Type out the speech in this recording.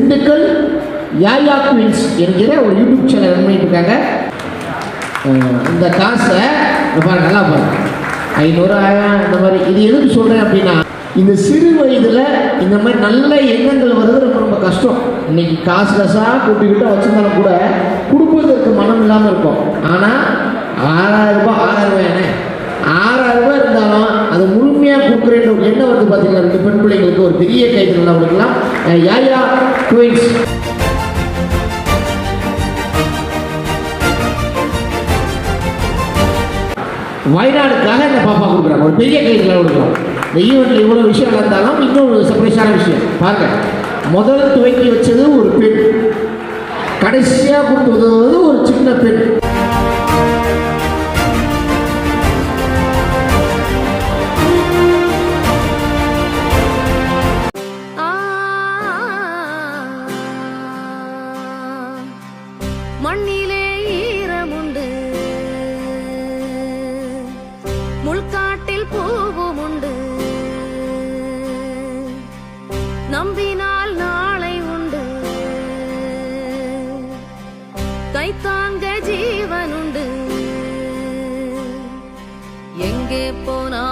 Dindigul யாயா queens என்கிற ஒரு YouTube channel run பண்ணிட்டு இருக்காங்க. இந்த காசை பாருங்க, நல்லா பாருங்க, 500 1000 இந்த மாதிரி. இது எதுக்கு சொல்கிறேன் அப்படின்னா, இந்த சிறு வயதில் இந்த மாதிரி நல்ல எண்ணங்கள் வருது ரொம்ப ரொம்ப கஷ்டம். இன்னைக்கு காசுலஸாக கூட்டிக்கிட்டு வச்சுருந்தாலும் கூட கொடுப்பதற்கு மனம் இல்லாமல் இருக்கும். ஆனால் 6000 ரூபாய் என்ன 6000 ரூபாய் இருந்தாலும் அது முழுமையாக கொடுக்குறேன்ற ஒரு எண்ணம் வந்து பார்த்தீங்கன்னா 2 பெண் பிள்ளைங்களுக்கு ஒரு பெரிய கைது நல்லா கொடுக்கலாம். யாயா குயின்ஸ் வயநாடுக்காக இந்த பாப்பா கொடுக்குறாங்க, ஒரு பெரிய கைதில் கொடுக்குறோம். இந்த ஈவெண்ட்டில் இவ்வளோ விஷயம் நடந்தாலும் இன்னும் ஒரு சர்ப்ரைஸான விஷயம் பாருங்கள். முதல் துவக்கி வச்சது ஒரு பெண், கடைசியாக கொடுத்து உதவுவது ஒரு சின்ன பெண். மண்ணிலே ஈரமுண்டு, முள்காட்டில் பூவும் உண்டு, நம்பினால் நாளை உண்டு, கைத்தாங்க ஜீவனுண்டு. எங்கே போனா